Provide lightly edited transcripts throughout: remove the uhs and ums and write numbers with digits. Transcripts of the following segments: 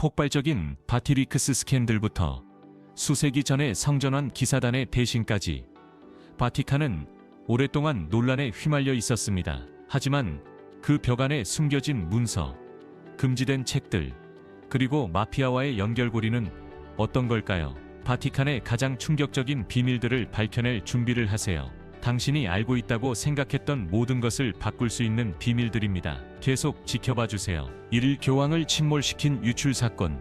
폭발적인 바티리크스 스캔들부터 수세기 전의 성전환 기사단의 배신까지 바티칸은 오랫동안 논란에 휘말려 있었습니다. 하지만 그 벽 안에 숨겨진 문서, 금지된 책들, 그리고 마피아와의 연결고리는 어떤 걸까요? 바티칸의 가장 충격적인 비밀들을 밝혀낼 준비를 하세요. 당신이 알고 있다고 생각했던 모든 것을 바꿀 수 있는 비밀들입니다. 계속 지켜봐 주세요. 1일 교황을 침몰시킨 유출 사건.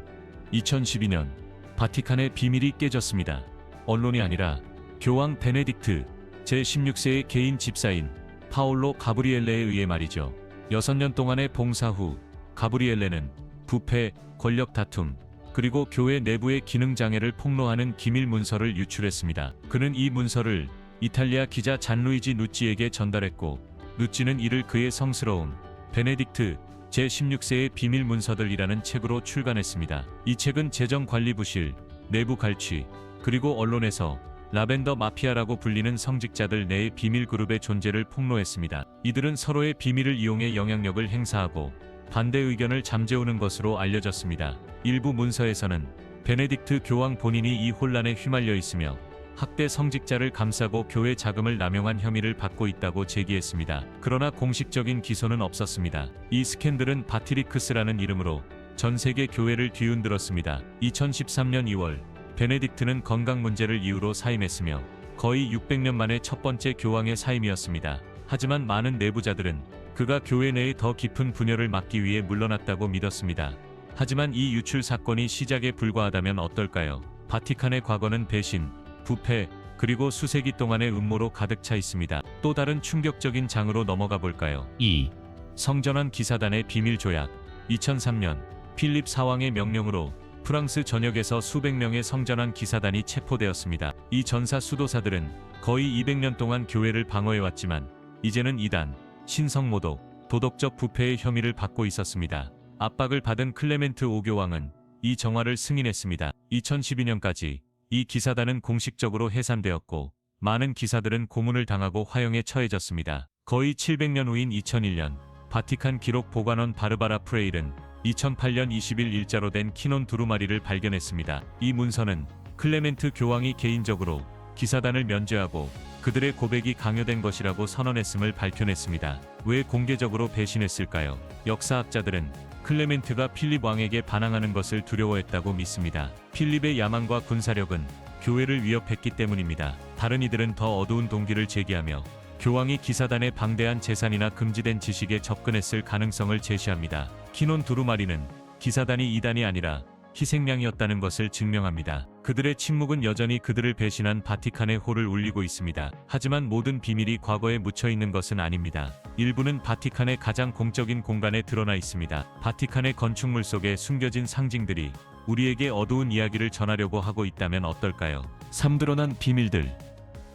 2012년 바티칸의 비밀이 깨졌습니다. 언론이 아니라 교황 베네딕트 제16세의 개인 집사인 파올로 가브리엘레에 의해 말이죠. 6년 동안의 봉사 후 가브리엘레는 부패, 권력 다툼, 그리고 교회 내부의 기능 장애를 폭로하는 기밀 문서를 유출했습니다. 그는 이 문서를 이탈리아 기자 잔루이지 누찌에게 전달했고, 누찌는 이를 그의 성스러움, 베네딕트 제16세의 비밀 문서들이라는 책으로 출간했습니다. 이 책은 재정관리부실, 내부 갈취, 그리고 언론에서 라벤더 마피아라고 불리는 성직자들 내의 비밀 그룹의 존재를 폭로했습니다. 이들은 서로의 비밀을 이용해 영향력을 행사하고 반대 의견을 잠재우는 것으로 알려졌습니다. 일부 문서에서는 베네딕트 교황 본인이 이 혼란에 휘말려 있으며 학대 성직자를 감싸고 교회 자금을 남용한 혐의를 받고 있다고 제기했습니다. 그러나 공식적인 기소는 없었습니다. 이 스캔들은 바티리크스라는 이름으로 전 세계 교회를 뒤흔들었습니다. 2013년 2월 베네딕트는 건강 문제를 이유로 사임했으며 거의 600년 만에 첫 번째 교황의 사임이었습니다. 하지만 많은 내부자들은 그가 교회 내의 더 깊은 분열을 막기 위해 물러났다고 믿었습니다. 하지만 이 유출 사건이 시작에 불과하다면 어떨까요? 바티칸의 과거는 배신, 부패, 그리고 수세기 동안의 음모로 가득 차 있습니다. 또 다른 충격적인 장으로 넘어가 볼까요? 2. 성전환 기사단의 비밀 조약. 2003년 필립 사왕의 명령으로 프랑스 전역에서 수백 명의 성전환 기사단이 체포되었습니다. 이 전사 수도사들은 거의 200년 동안 교회를 방어해왔지만 이제는 이단, 신성모독, 도덕적 부패의 혐의를 받고 있었습니다. 압박을 받은 클레멘트 5교황은 이 정화를 승인했습니다. 2012년까지 이 기사단은 공식적으로 해산되었고 많은 기사들은 고문을 당하고 화형에 처해졌습니다. 거의 700년 후인 2001년 바티칸 기록 보관원 바르바라 프레일은 2008년 20일 일자로 된 키논 두루마리를 발견했습니다. 이 문서는 클레멘트 교황이 개인적으로 기사단을 면제하고 그들의 고백이 강요된 것이라고 선언했음을 밝혀냈습니다. 왜 공개적으로 배신했을까요? 역사학자들은 클레멘트가 필립 왕에게 반항하는 것을 두려워했다고 믿습니다. 필립의 야망과 군사력은 교회를 위협했기 때문입니다. 다른 이들은 더 어두운 동기를 제기하며 교황이 기사단의 방대한 재산이나 금지된 지식에 접근했을 가능성을 제시합니다. 키논 두루마리는 기사단이 이단이 아니라 희생양이었다는 것을 증명합니다. 그들의 침묵은 여전히 그들을 배신한 바티칸의 호를 울리고 있습니다. 하지만 모든 비밀이 과거에 묻혀있는 것은 아닙니다. 일부는 바티칸의 가장 공적인 공간에 드러나 있습니다. 바티칸의 건축물 속에 숨겨진 상징들이 우리에게 어두운 이야기를 전하려고 하고 있다면 어떨까요? 3. 드러난 비밀들.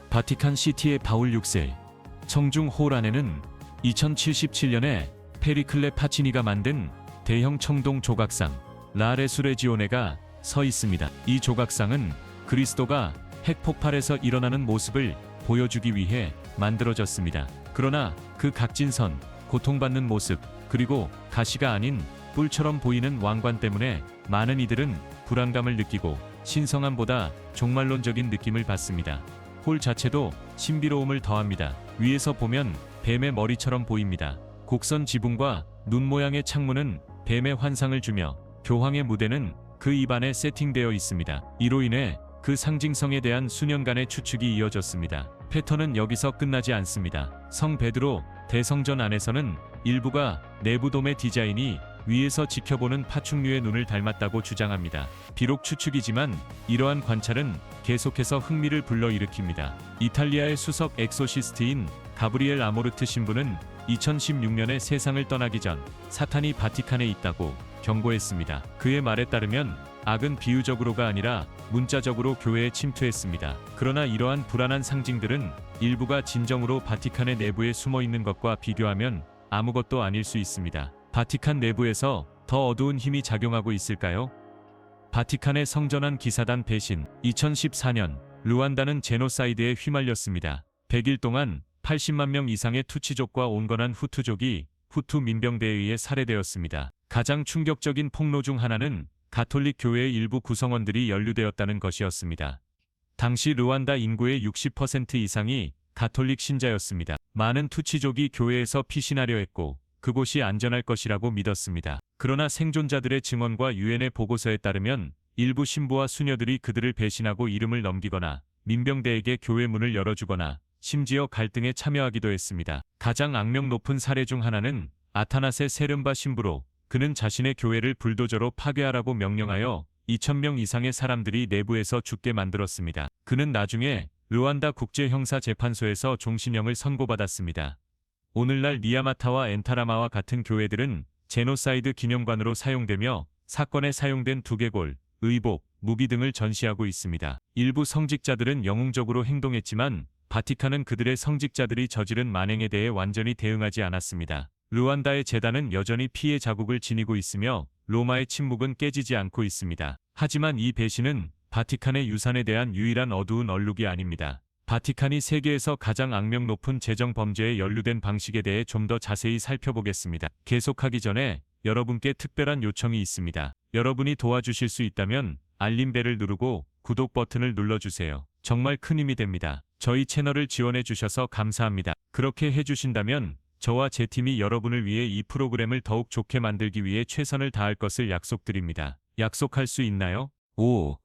바티칸 시티의 바울 6세 청중 홀 안에는 2077년에 페리클레 파치니가 만든 대형 청동 조각상 라레수레지오네가 서 있습니다. 이 조각상은 그리스도가 핵폭발에서 일어나는 모습을 보여주기 위해 만들어졌습니다. 그러나 그 각진 선, 고통받는 모습, 그리고 가시가 아닌 뿔처럼 보이는 왕관 때문에 많은 이들은 불안감을 느끼고 신성함보다 종말론적인 느낌을 받습니다. 홀 자체도 신비로움을 더합니다. 위에서 보면 뱀의 머리처럼 보입니다. 곡선 지붕과 눈 모양의 창문은 뱀의 환상을 주며 교황의 무대는 그 입안에 세팅되어 있습니다. 이로 인해 그 상징성에 대한 수년간의 추측이 이어졌습니다. 패턴은 여기서 끝나지 않습니다. 성 베드로 대성전 안에서는 일부가 내부돔의 디자인이 위에서 지켜보는 파충류의 눈을 닮았다고 주장합니다. 비록 추측이지만 이러한 관찰은 계속해서 흥미를 불러일으킵니다. 이탈리아의 수석 엑소시스트인 가브리엘 아모르트 신부는 2016년에 세상을 떠나기 전 사탄이 바티칸에 있다고 경고했습니다. 그의 말에 따르면 악은 비유적으로가 아니라 문자적으로 교회에 침투했습니다. 그러나 이러한 불안한 상징들은 일부가 진정으로 바티칸의 내부에 숨어 있는 것과 비교하면 아무것도 아닐 수 있습니다. 바티칸 내부에서 더 어두운 힘이 작용하고 있을까요? 바티칸의 성전환 기사단 배신. 2014년 루안다는 제노사이드에 휘말렸습니다. 100일 동안 80만 명 이상의 투치족과 온건한 후투족이 후투 민병대에 의해 살해되었습니다. 가장 충격적인 폭로 중 하나는 가톨릭 교회의 일부 구성원들이 연루되었다는 것이었습니다. 당시 르완다 인구의 60% 이상이 가톨릭 신자였습니다. 많은 투치족이 교회에서 피신하려 했고 그곳이 안전할 것이라고 믿었습니다. 그러나 생존자들의 증언과 유엔의 보고서에 따르면 일부 신부와 수녀들이 그들을 배신하고 이름을 넘기거나 민병대에게 교회 문을 열어주거나 심지어 갈등에 참여하기도 했습니다. 가장 악명 높은 사례 중 하나는 아타나세 세른바 신부로 그는 자신의 교회를 불도저로 파괴하라고 명령하여 2,000명 이상의 사람들이 내부에서 죽게 만들었습니다. 그는 나중에 르완다 국제형사재판소에서 종신형을 선고받았습니다. 오늘날 니아마타와 엔타라마와 같은 교회들은 제노사이드 기념관으로 사용되며 사건에 사용된 두개골, 의복, 무기 등을 전시하고 있습니다. 일부 성직자들은 영웅적으로 행동했지만 바티칸은 그들의 성직자들이 저지른 만행에 대해 완전히 대응하지 않았습니다. 르완다의 재단은 여전히 피해 자국을 지니고 있으며 로마의 침묵은 깨지지 않고 있습니다. 하지만 이 배신은 바티칸의 유산에 대한 유일한 어두운 얼룩이 아닙니다. 바티칸이 세계에서 가장 악명 높은 재정 범죄에 연루된 방식에 대해 좀 더 자세히 살펴보겠습니다. 계속하기 전에 여러분께 특별한 요청이 있습니다. 여러분이 도와주실 수 있다면 알림벨을 누르고 구독 버튼을 눌러주세요. 정말 큰 힘이 됩니다. 저희 채널을 지원해 주셔서 감사합니다. 그렇게 해주신다면 저와 제 팀이 여러분을 위해 이 프로그램을 더욱 좋게 만들기 위해 최선을 다할 것을 약속드립니다. 약속할 수 있나요? 5.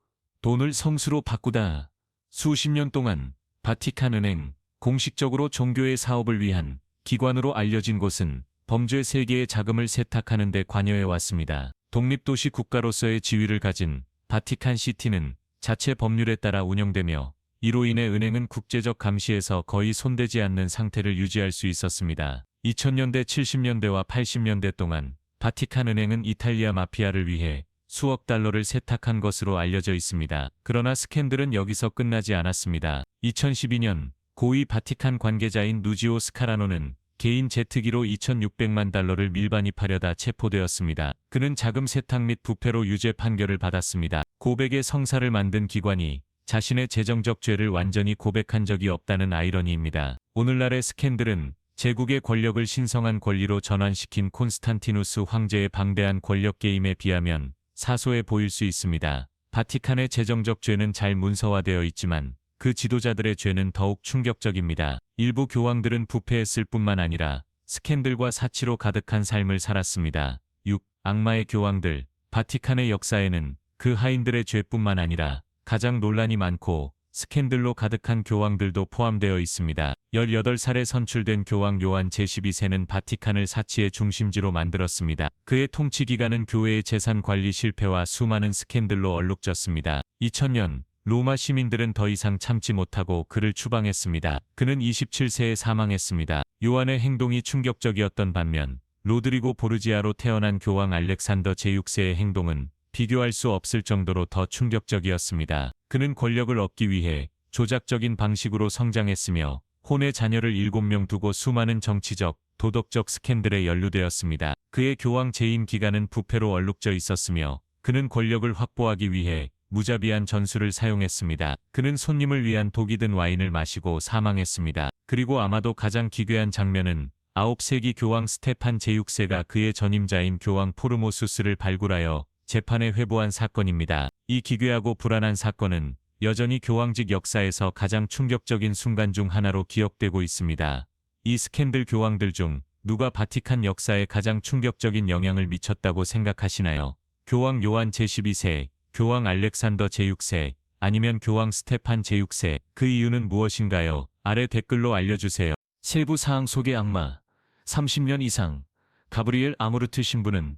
돈을 성수로 바꾸다. 수십 년 동안 바티칸 은행, 공식적으로 종교의 사업을 위한 기관으로 알려진 곳은 범죄 세계의 자금을 세탁하는 데 관여해 왔습니다. 독립도시 국가로서의 지위를 가진 바티칸 시티는 자체 법률에 따라 운영되며 이로 인해 은행은 국제적 감시에서 거의 손대지 않는 상태를 유지할 수 있었습니다. 2000년대 70년대와 80년대 동안 바티칸 은행은 이탈리아 마피아를 위해 수억 달러를 세탁한 것으로 알려져 있습니다. 그러나 스캔들은 여기서 끝나지 않았습니다. 2012년 고위 바티칸 관계자인 누지오 스카라노는 개인 제트기로 2,600만 달러를 밀반입하려다 체포되었습니다. 그는 자금 세탁 및 부패로 유죄 판결을 받았습니다. 고백의 성사를 만든 기관이 자신의 재정적 죄를 완전히 고백한 적이 없다는 아이러니입니다. 오늘날의 스캔들은 제국의 권력을 신성한 권리로 전환시킨 콘스탄티누스 황제의 방대한 권력 게임에 비하면 사소해 보일 수 있습니다. 바티칸의 재정적 죄는 잘 문서화되어 있지만 그 지도자들의 죄는 더욱 충격적입니다. 일부 교황들은 부패했을 뿐만 아니라 스캔들과 사치로 가득한 삶을 살았습니다. 6. 악마의 교황들. 바티칸의 역사에는 그 하인들의 죄뿐만 아니라 가장 논란이 많고 스캔들로 가득한 교황들도 포함되어 있습니다. 18살에 선출된 교황 요한 제12세는 바티칸을 사치의 중심지로 만들었습니다. 그의 통치 기간은 교회의 재산 관리 실패와 수많은 스캔들로 얼룩졌습니다. 2000년 로마 시민들은 더 이상 참지 못하고 그를 추방했습니다. 그는 27세에 사망했습니다. 요한의 행동이 충격적이었던 반면 로드리고 보르지아로 태어난 교황 알렉산더 제6세의 행동은 비교할 수 없을 정도로 더 충격적이었습니다. 그는 권력을 얻기 위해 조작적인 방식으로 성장했으며 혼의 자녀를 7명 두고 수많은 정치적, 도덕적 스캔들에 연루되었습니다. 그의 교황 재임 기간은 부패로 얼룩져 있었으며 그는 권력을 확보하기 위해 무자비한 전술을 사용했습니다. 그는 손님을 위한 독이 든 와인을 마시고 사망했습니다. 그리고 아마도 가장 기괴한 장면은 9세기 교황 스테판 제6세가 그의 전임자인 교황 포르모수스를 발굴하여 재판에 회부한 사건입니다. 이 기괴하고 불안한 사건은 여전히 교황직 역사에서 가장 충격적인 순간 중 하나로 기억되고 있습니다. 이 스캔들 교황들 중 누가 바티칸 역사에 가장 충격적인 영향을 미쳤다고 생각하시나요? 교황 요한 제12세, 교황 알렉산더 제6세, 아니면 교황 스테판 제6세. 그 이유는 무엇인가요? 아래 댓글로 알려주세요. 세부 사항 속의 악마. 30년 이상 가브리엘 아무르트 신부는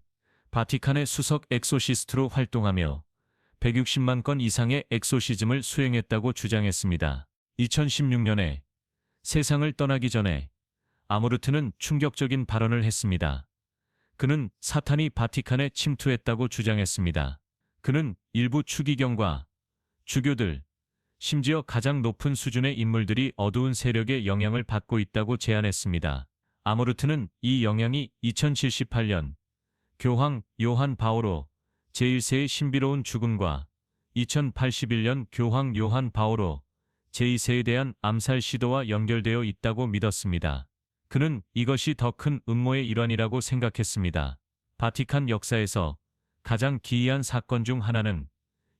바티칸의 수석 엑소시스트로 활동하며 160만 건 이상의 엑소시즘을 수행했다고 주장했습니다. 2016년에 세상을 떠나기 전에 아무르트는 충격적인 발언을 했습니다. 그는 사탄이 바티칸에 침투했다고 주장했습니다. 그는 일부 추기경과 주교들, 심지어 가장 높은 수준의 인물들이 어두운 세력의 영향을 받고 있다고 제안했습니다. 아무르트는 이 영향이 2078년 교황 요한 바오로 제1세의 신비로운 죽음과 2081년 교황 요한 바오로 제2세에 대한 암살 시도와 연결되어 있다고 믿었습니다. 그는 이것이 더 큰 음모의 일환이라고 생각했습니다. 바티칸 역사에서 가장 기이한 사건 중 하나는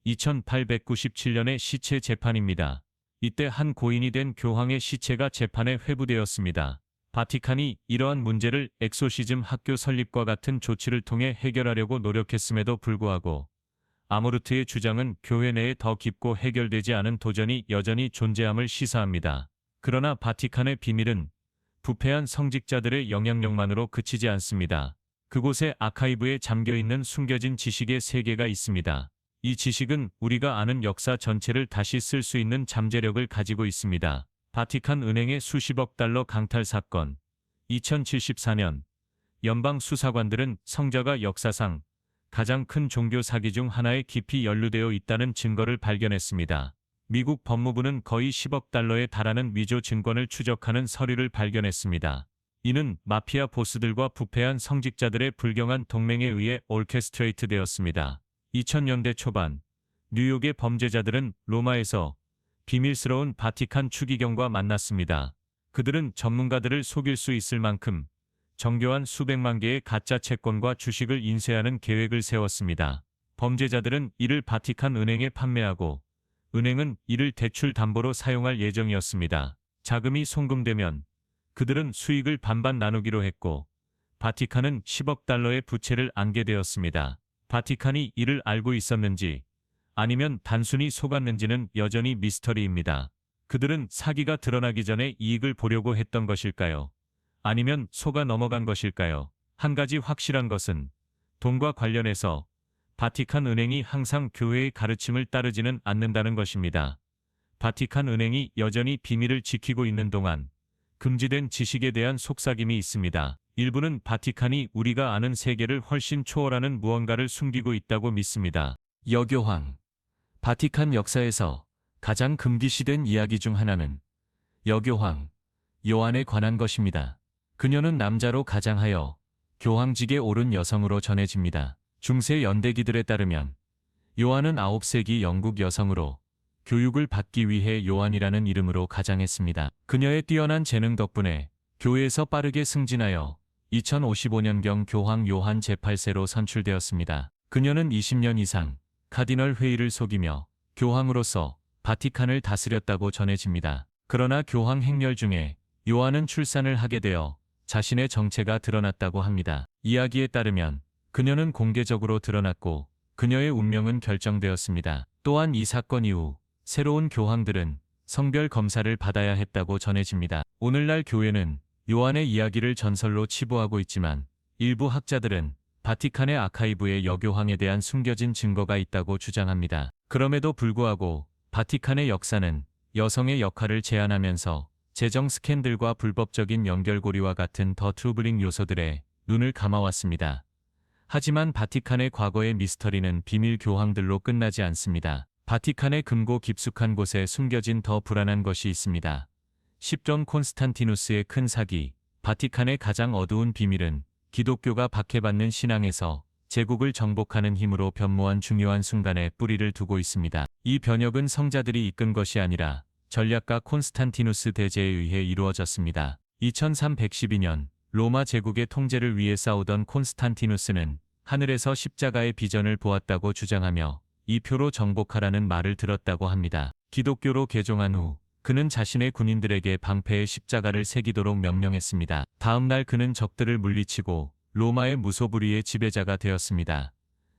2897년의 시체 재판입니다. 이때 한 고인이 된 교황의 시체가 재판에 회부되었습니다. 바티칸이 이러한 문제를 엑소시즘 학교 설립과 같은 조치를 통해 해결하려고 노력했음에도 불구하고 아모르트의 주장은 교회 내에 더 깊고 해결되지 않은 도전이 여전히 존재함을 시사합니다. 그러나 바티칸의 비밀은 부패한 성직자들의 영향력만으로 그치지 않습니다. 그곳에 아카이브에 잠겨있는 숨겨진 지식의 세계가 있습니다. 이 지식은 우리가 아는 역사 전체를 다시 쓸 수 있는 잠재력을 가지고 있습니다. 바티칸 은행의 수십억 달러 강탈 사건. 2074년 연방 수사관들은 성자가 역사상 가장 큰 종교 사기 중 하나에 깊이 연루되어 있다는 증거를 발견했습니다. 미국 법무부는 거의 10억 달러에 달하는 위조 증권을 추적하는 서류를 발견했습니다. 이는 마피아 보스들과 부패한 성직자들의 불경한 동맹에 의해 오케스트레이트 되었습니다. 2000년대 초반 뉴욕의 범죄자들은 로마에서 비밀스러운 바티칸 추기경과 만났습니다. 그들은 전문가들을 속일 수 있을 만큼 정교한 수백만 개의 가짜 채권과 주식을 인쇄하는 계획을 세웠습니다. 범죄자들은 이를 바티칸 은행에 판매하고 은행은 이를 대출 담보로 사용할 예정이었습니다. 자금이 송금되면 그들은 수익을 반반 나누기로 했고 바티칸은 10억 달러의 부채를 안게 되었습니다. 바티칸이 이를 알고 있었는지 아니면 단순히 속았는지는 여전히 미스터리입니다. 그들은 사기가 드러나기 전에 이익을 보려고 했던 것일까요? 아니면 속아 넘어간 것일까요? 한 가지 확실한 것은 돈과 관련해서 바티칸 은행이 항상 교회의 가르침을 따르지는 않는다는 것입니다. 바티칸 은행이 여전히 비밀을 지키고 있는 동안 금지된 지식에 대한 속삭임이 있습니다. 일부는 바티칸이 우리가 아는 세계를 훨씬 초월하는 무언가를 숨기고 있다고 믿습니다. 여교황. 바티칸 역사에서 가장 금기시된 이야기 중 하나는 여교황 요한에 관한 것입니다. 그녀는 남자로 가장하여 교황직에 오른 여성으로 전해집니다. 중세 연대기들에 따르면 요한은 9세기 영국 여성으로 교육을 받기 위해 요한이라는 이름으로 가장했습니다. 그녀의 뛰어난 재능 덕분에 교회에서 빠르게 승진하여 2055년경 교황 요한 제8세로 선출되었습니다. 그녀는 20년 이상 카디널 회의를 속이며 교황으로서 바티칸을 다스렸다고 전해집니다. 그러나 교황 행렬 중에 요한은 출산을 하게 되어 자신의 정체가 드러났다고 합니다. 이야기에 따르면 그녀는 공개적으로 드러났고 그녀의 운명은 결정되었습니다. 또한 이 사건 이후 새로운 교황들은 성별 검사를 받아야 했다고 전해집니다. 오늘날 교회는 요한의 이야기를 전설로 치부하고 있지만 일부 학자들은 바티칸의 아카이브에 여교황에 대한 숨겨진 증거가 있다고 주장합니다. 그럼에도 불구하고 바티칸의 역사는 여성의 역할을 제한하면서 재정 스캔들과 불법적인 연결고리와 같은 더 트러블링 요소들에 눈을 감아왔습니다. 하지만 바티칸의 과거의 미스터리는 비밀 교황들로 끝나지 않습니다. 바티칸의 금고 깊숙한 곳에 숨겨진 더 불안한 것이 있습니다. 10전 콘스탄티누스의 큰 사기. 바티칸의 가장 어두운 비밀은 기독교가 박해받는 신앙에서 제국을 정복하는 힘으로 변모한 중요한 순간에 뿌리를 두고 있습니다. 이 변혁은 성자들이 이끈 것이 아니라 전략가 콘스탄티누스 대제에 의해 이루어졌습니다. 2312년 로마 제국의 통제를 위해 싸우던 콘스탄티누스는 하늘에서 십자가의 비전을 보았다고 주장하며 이 표로 정복하라는 말을 들었다고 합니다. 기독교로 개종한 후 그는 자신의 군인들에게 방패에 십자가를 새기도록 명령했습니다. 다음 날 그는 적들을 물리치고 로마의 무소불위의 지배자가 되었습니다.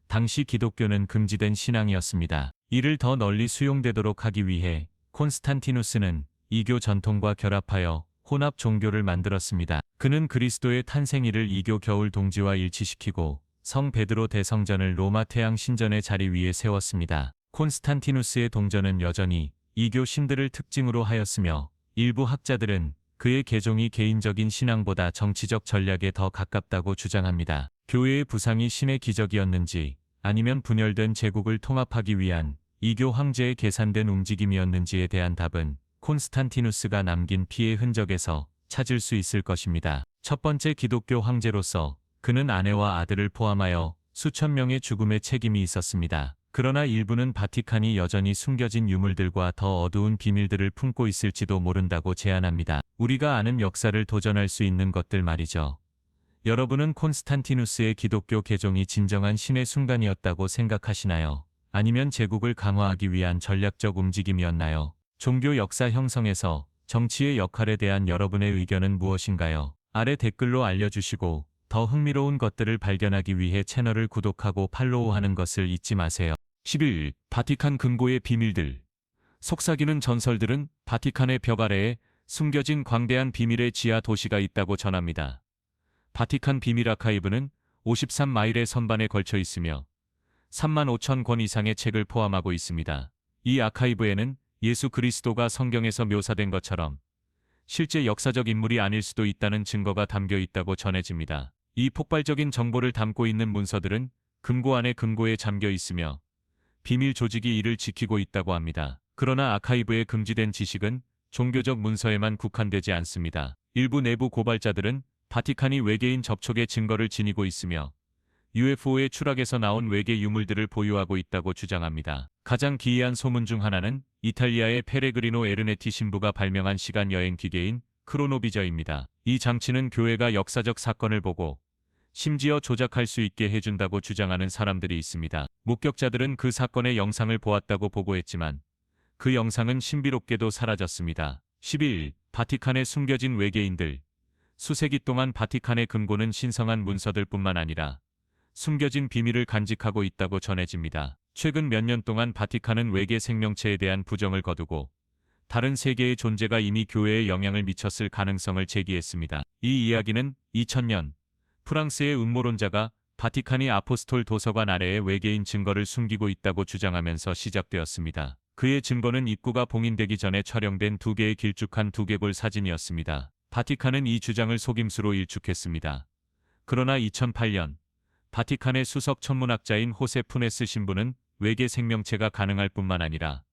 당시 기독교는 금지된 신앙이었습니다. 이를 더 널리 수용되도록 하기 위해 콘스탄티누스는 이교 전통과 결합하여 혼합 종교를 만들었습니다. 그는 그리스도의 탄생일을 이교 겨울 동지와 일치시키고 성 베드로 대성전을 로마 태양 신전의 자리 위에 세웠습니다. 콘스탄티누스의 동전은 여전히 이교 신들을 특징으로 하였으며 일부 학자들은 그의 개종이 개인적인 신앙보다 정치적 전략에 더 가깝다고 주장합니다. 교회의 부상이 신의 기적이었는지 아니면 분열된 제국을 통합하기 위한 이교 황제의 계산된 움직임이었는지에 대한 답은 콘스탄티누스가 남긴 피의 흔적에서 찾을 수 있을 것입니다. 첫 번째 기독교 황제로서 그는 아내와 아들을 포함하여 수천 명의 죽음에 책임이 있었습니다. 그러나 일부는 바티칸이 여전히 숨겨진 유물들과 더 어두운 비밀들을 품고 있을지도 모른다고 제안합니다. 우리가 아는 역사를 도전할 수 있는 것들 말이죠. 여러분은 콘스탄티누스의 기독교 개종이 진정한 신의 순간이었다고 생각하시나요? 아니면 제국을 강화하기 위한 전략적 움직임이었나요? 종교 역사 형성에서 정치의 역할에 대한 여러분의 의견은 무엇인가요? 아래 댓글로 알려주시고 더 흥미로운 것들을 발견하기 위해 채널을 구독하고 팔로우하는 것을 잊지 마세요. 11. 바티칸 금고의 비밀들. 속삭이는 전설들은 바티칸의 벽 아래에 숨겨진 광대한 비밀의 지하 도시가 있다고 전합니다. 바티칸 비밀 아카이브는 53마일의 선반에 걸쳐 있으며 35,000권 이상의 책을 포함하고 있습니다. 이 아카이브에는 예수 그리스도가 성경에서 묘사된 것처럼 실제 역사적 인물이 아닐 수도 있다는 증거가 담겨 있다고 전해집니다. 이 폭발적인 정보를 담고 있는 문서들은 금고 안에 금고에 잠겨 있으며 비밀 조직이 이를 지키고 있다고 합니다. 그러나 아카이브에 금지된 지식은 종교적 문서에만 국한되지 않습니다. 일부 내부 고발자들은 바티칸이 외계인 접촉의 증거를 지니고 있으며 UFO의 추락에서 나온 외계 유물들을 보유하고 있다고 주장합니다. 가장 기이한 소문 중 하나는 이탈리아의 페레그리노 에르네티 신부가 발명한 시간 여행 기계인 크로노비저입니다. 이 장치는 교회가 역사적 사건을 보고 심지어 조작할 수 있게 해준다고 주장하는 사람들이 있습니다. 목격자들은 그 사건의 영상을 보았다고 보고했지만 그 영상은 신비롭게도 사라졌습니다. 11. 바티칸에 숨겨진 외계인들. 수세기 동안 바티칸의 금고는 신성한 문서들뿐만 아니라 숨겨진 비밀을 간직하고 있다고 전해집니다. 최근 몇 년 동안 바티칸은 외계 생명체에 대한 부정을 거두고 다른 세계의 존재가 이미 교회에 영향을 미쳤을 가능성을 제기했습니다. 이 이야기는 2000년 프랑스의 음모론자가 바티칸이 아포스톨 도서관 아래에 외계인 증거를 숨기고 있다고 주장하면서 시작되었습니다. 그의 증거는 입구가 봉인되기 전에 촬영된 2개의 길쭉한 두개골 사진이었습니다. 바티칸은 이 주장을 속임수로 일축했습니다. 그러나 2008년 바티칸의 수석 천문학자인 호세 푸네스 신부는 외계 생명체가 가능할 뿐만 아니라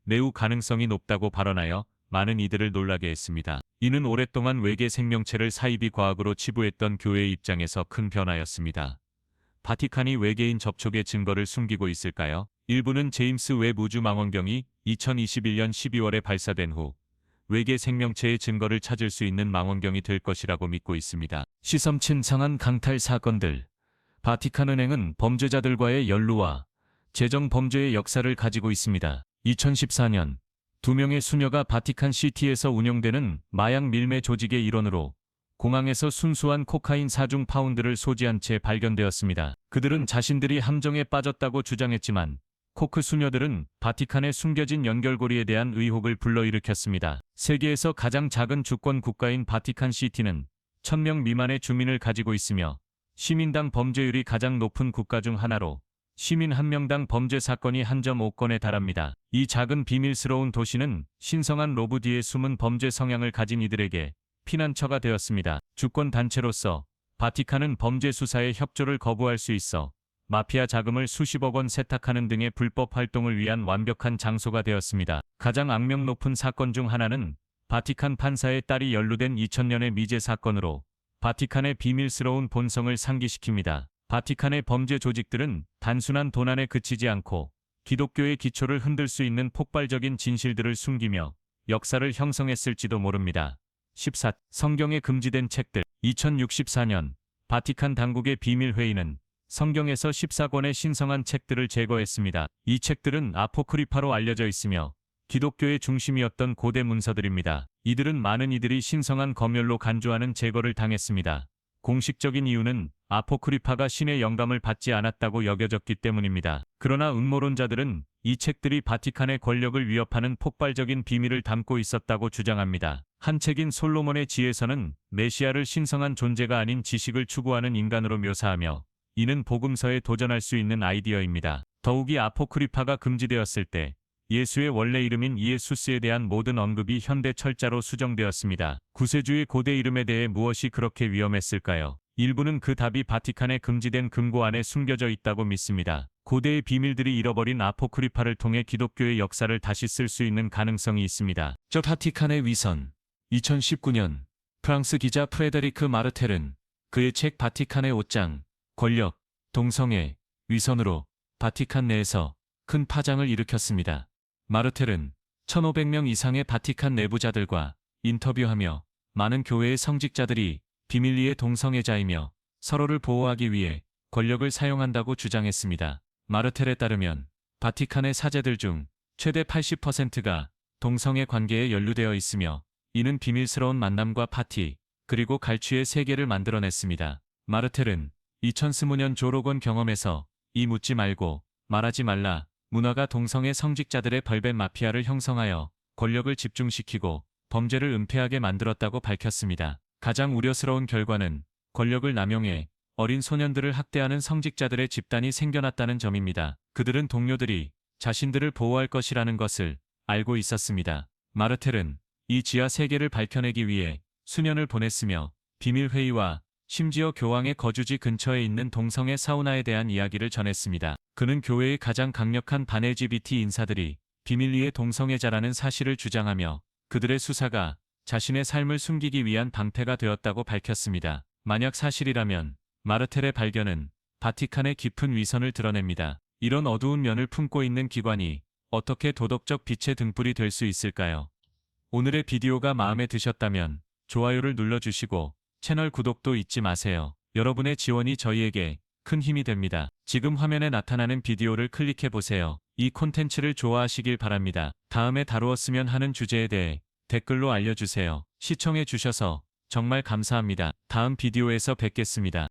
매우 가능성이 높다고 발언하여 많은 이들을 놀라게 했습니다. 이는 오랫동안 외계 생명체를 사이비 과학으로 치부했던 교회의 입장에서 큰 변화였습니다. 바티칸이 외계인 접촉의 증거를 숨기고 있을까요? 일부는 제임스 웹 우주망원경이 2021년 12월에 발사된 후 외계 생명체의 증거를 찾을 수 있는 망원경이 될 것이라고 믿고 있습니다. 시섬친상한 강탈 사건들. 바티칸 은행은 범죄자들과의 연루와 재정 범죄의 역사를 가지고 있습니다. 2014년 2명의 수녀가 바티칸 시티에서 운영되는 마약 밀매 조직의 일원으로 공항에서 순수한 코카인 4중 파운드를 소지한 채 발견되었습니다. 그들은 자신들이 함정에 빠졌다고 주장했지만 코크 수녀들은 바티칸의 숨겨진 연결고리에 대한 의혹을 불러일으켰습니다. 세계에서 가장 작은 주권 국가인 바티칸 시티는 1000명 미만의 주민을 가지고 있으며 시민당 범죄율이 가장 높은 국가 중 하나로 시민 1명당 범죄 사건이 1.5건에 달합니다. 이 작은 비밀스러운 도시는 신성한 로브디의 숨은 범죄 성향을 가진 이들에게 피난처가 되었습니다. 주권 단체로서 바티칸은 범죄 수사에 협조를 거부할 수 있어 마피아 자금을 수십억 원 세탁하는 등의 불법 활동을 위한 완벽한 장소가 되었습니다. 가장 악명 높은 사건 중 하나는 바티칸 판사의 딸이 연루된 2000년의 미제 사건으로 바티칸의 비밀스러운 본성을 상기시킵니다. 바티칸의 범죄 조직들은 단순한 도난에 그치지 않고 기독교의 기초를 흔들 수 있는 폭발적인 진실들을 숨기며 역사를 형성했을지도 모릅니다. 14. 성경에 금지된 책들. 2064년 바티칸 당국의 비밀회의는 성경에서 14권의 신성한 책들을 제거했습니다. 이 책들은 아포크리파로 알려져 있으며 기독교의 중심이었던 고대 문서들입니다. 이들은 많은 이들이 신성한 검열로 간주하는 제거를 당했습니다. 공식적인 이유는 아포크리파가 신의 영감을 받지 않았다고 여겨졌기 때문입니다. 그러나 음모론자들은 이 책들이 바티칸의 권력을 위협하는 폭발적인 비밀을 담고 있었다고 주장합니다. 한 책인 솔로몬의 지혜서는 메시아를 신성한 존재가 아닌 지식을 추구하는 인간으로 묘사하며 이는 복음서에 도전할 수 있는 아이디어입니다. 더욱이 아포크리파가 금지되었을 때 예수의 원래 이름인 이에수스에 대한 모든 언급이 현대 철자로 수정되었습니다. 구세주의 고대 이름에 대해 무엇이 그렇게 위험했을까요? 일부는 그 답이 바티칸의 금지된 금고 안에 숨겨져 있다고 믿습니다. 고대의 비밀들이 잃어버린 아포크리파를 통해 기독교의 역사를 다시 쓸 수 있는 가능성이 있습니다. 저 바티칸의 위선. 2019년 프랑스 기자 프레데리크 마르텔은 그의 책 바티칸의 옷장, 권력, 동성애, 위선으로 바티칸 내에서 큰 파장을 일으켰습니다. 마르텔은 1500명 이상의 바티칸 내부자들과 인터뷰하며 많은 교회의 성직자들이 비밀리에 동성애자이며 서로를 보호하기 위해 권력을 사용한다고 주장했습니다. 마르텔에 따르면 바티칸의 사제들 중 최대 80%가 동성애 관계에 연루되어 있으며 이는 비밀스러운 만남과 파티, 그리고 갈취의 세계를 만들어냈습니다. 마르텔은 2020년 조로건 경험에서 이 묻지 말고 말하지 말라 문화가 동성애 성직자들의 벌벳 마피아를 형성하여 권력을 집중시키고 범죄를 은폐하게 만들었다고 밝혔습니다. 가장 우려스러운 결과는 권력을 남용해 어린 소년들을 학대하는 성직자들의 집단이 생겨났다는 점입니다. 그들은 동료들이 자신들을 보호할 것이라는 것을 알고 있었습니다. 마르텔은 이 지하 세계를 밝혀내기 위해 수년을 보냈으며 비밀 회의와 심지어 교황의 거주지 근처에 있는 동성애 사우나에 대한 이야기를 전했습니다. 그는 교회의 가장 강력한 반 LGBT 인사들이 비밀리에 동성애자라는 사실을 주장하며 그들의 수사가 자신의 삶을 숨기기 위한 방패가 되었다고 밝혔습니다. 만약 사실이라면 마르텔의 발견은 바티칸의 깊은 위선을 드러냅니다. 이런 어두운 면을 품고 있는 기관이 어떻게 도덕적 빛의 등불이 될 수 있을까요? 오늘의 비디오가 마음에 드셨다면 좋아요를 눌러주시고 채널 구독도 잊지 마세요. 여러분의 지원이 저희에게 큰 힘이 됩니다. 지금 화면에 나타나는 비디오를 클릭해보세요. 이 콘텐츠를 좋아하시길 바랍니다. 다음에 다루었으면 하는 주제에 대해 댓글로 알려주세요. 시청해주셔서 정말 감사합니다. 다음 비디오에서 뵙겠습니다.